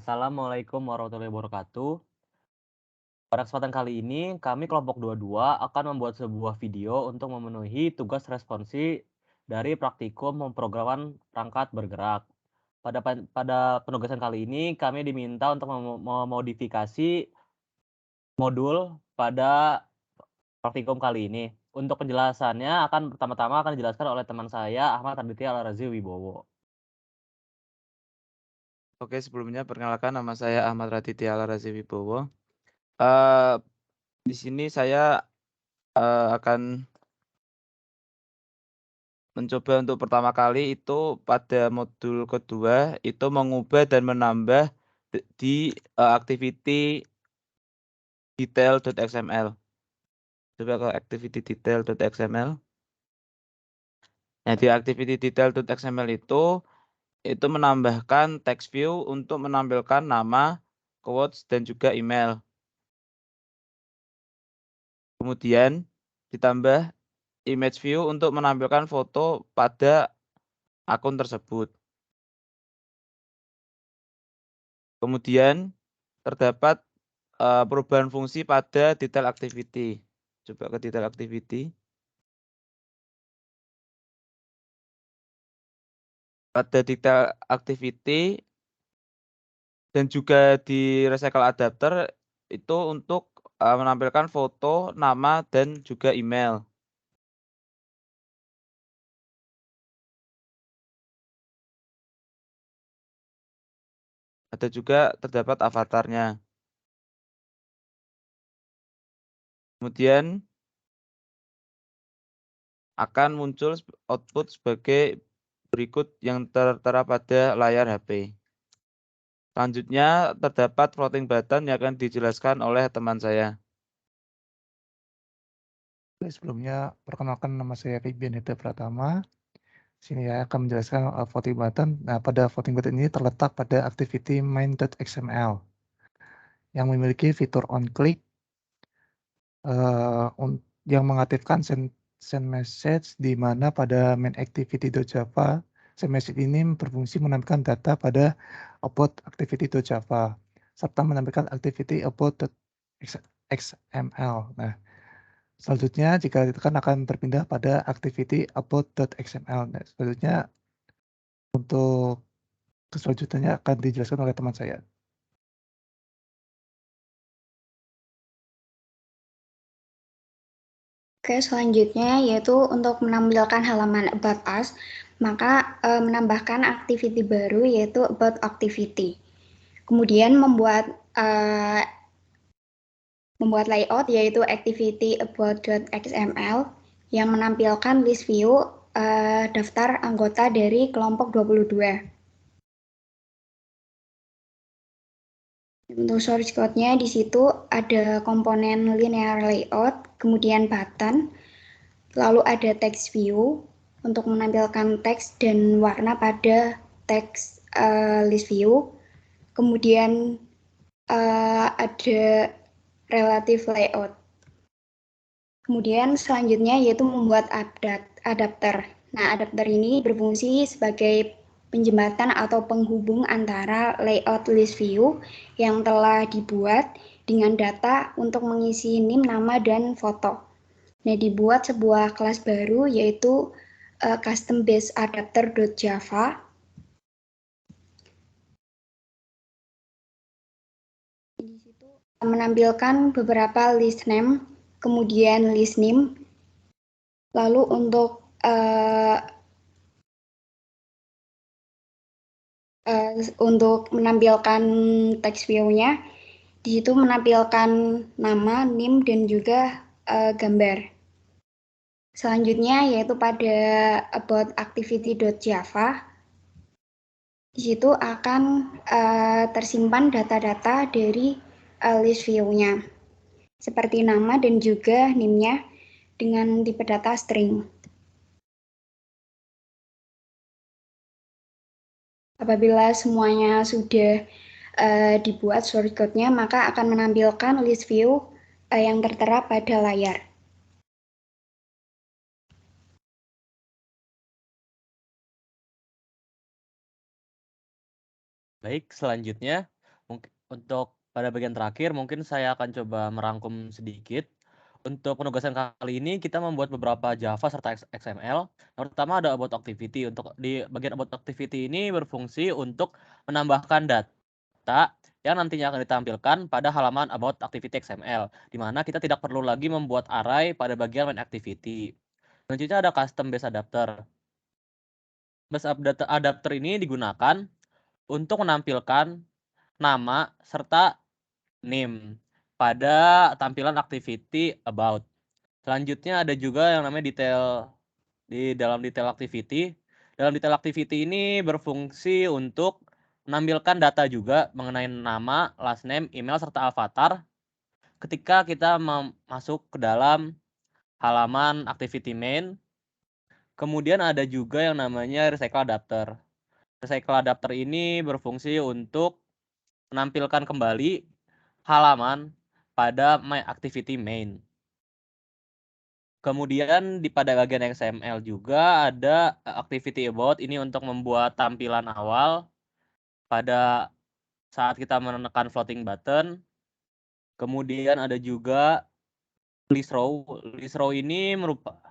Assalamualaikum warahmatullahi wabarakatuh. Pada kesempatan kali ini, kami kelompok 22 akan membuat sebuah video untuk memenuhi tugas responsi dari praktikum pemrograman perangkat bergerak. Pada penugasan kali ini, kami diminta untuk memodifikasi modul pada praktikum kali ini. Untuk penjelasannya pertama-tama akan dijelaskan oleh teman saya, Ahmad Raditya Al-Razi Wibowo. Oke, sebelumnya perkenalkan nama saya Ahmad Raditya Al-Razi Wibowo. Eee, di sini saya, akan mencoba untuk pertama kali itu pada modul kedua itu mengubah dan menambah di activity detail.xml. Coba ke activity detail.xml. Nah, di activity detail.xml itu menambahkan text view untuk menampilkan nama, quotes, dan juga email. Kemudian ditambah image view untuk menampilkan foto pada akun tersebut. Kemudian terdapat, perubahan fungsi pada detail activity. Coba ke detail activity. Pada detail activity dan juga di recycle adapter itu untuk, menampilkan foto, nama, dan juga email. Ada juga terdapat avatarnya. Kemudian akan muncul output sebagai berikut yang tertera pada layar HP. Selanjutnya terdapat floating button yang akan dijelaskan oleh teman saya. Oke, sebelumnya perkenalkan nama saya Ribian Hita Pratama. Sini saya akan menjelaskan voting button. Nah, pada voting button ini terletak pada activity main.xml yang memiliki fitur on click yang mengaktifkan send message, di mana pada main activity.java send message ini berfungsi menampilkan data pada output activity.java serta menampilkan activity output.xml. Nah, selanjutnya jika ditekan akan berpindah pada activity upload.xml. Nah, selanjutnya untuk keselanjutannya akan dijelaskan oleh teman saya. Oke, selanjutnya yaitu untuk menampilkan halaman About Us, maka menambahkan activity baru yaitu About Activity. Kemudian membuat layout yaitu activity about.xml yang menampilkan list view daftar anggota dari kelompok 22. Untuk source code-nya di situ ada komponen linear layout, kemudian button, lalu ada text view untuk menampilkan teks dan warna pada teks list view. Kemudian ada relative layout. Kemudian selanjutnya yaitu membuat adapter. Nah, adapter ini berfungsi sebagai penjembatan atau penghubung antara layout list view yang telah dibuat dengan data untuk mengisi NIM, nama, dan foto. Nah, dibuat sebuah kelas baru yaitu custom base adapter.java. Di situ menampilkan beberapa list name, kemudian list name. Lalu untuk menampilkan text view-nya, di situ menampilkan nama, NIM, dan juga gambar. Selanjutnya yaitu pada about activity.java, di situ akan tersimpan data-data dari list view-nya, seperti nama dan juga NIM-nya dengan tipe data string. Apabila semuanya sudah dibuat source code-nya, maka akan menampilkan list view yang tertera pada layar. Baik, selanjutnya Untuk pada bagian terakhir mungkin saya akan coba merangkum sedikit. Untuk penugasan kali ini kita membuat beberapa Java serta XML. Yang pertama ada about activity. Untuk di bagian about activity ini berfungsi untuk menambahkan data yang nantinya akan ditampilkan pada halaman about activity XML, di mana kita tidak perlu lagi membuat array pada bagian main activity. Selanjutnya ada custom base adapter. Base adapter ini digunakan untuk menampilkan nama serta name pada tampilan activity about. Selanjutnya ada juga yang namanya detail di dalam detail activity. Dalam detail activity ini berfungsi untuk menampilkan data juga mengenai nama, last name, email, serta avatar ketika kita masuk ke dalam halaman activity main. Kemudian ada juga yang namanya recycle adapter. Recycle adapter ini berfungsi untuk menampilkan kembali halaman pada my activity main. Kemudian pada bagian XML juga ada activity about, ini untuk membuat tampilan awal pada saat kita menekan floating button. Kemudian ada juga list row. List row ini merupakan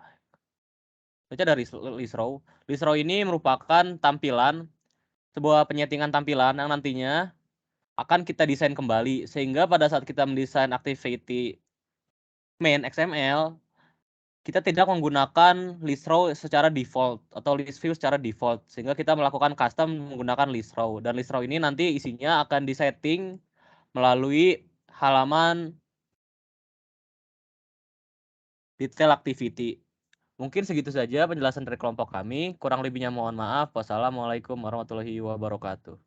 list row ini merupakan tampilan, sebuah penyetingan tampilan yang nantinya akan kita desain kembali, sehingga pada saat kita mendesain activity main XML, kita tidak menggunakan list row secara default atau list view secara default, sehingga kita melakukan custom menggunakan list row. Dan list row ini nanti isinya akan disetting melalui halaman detail activity. Mungkin segitu saja penjelasan dari kelompok kami. Kurang lebihnya mohon maaf. Wassalamualaikum warahmatullahi wabarakatuh.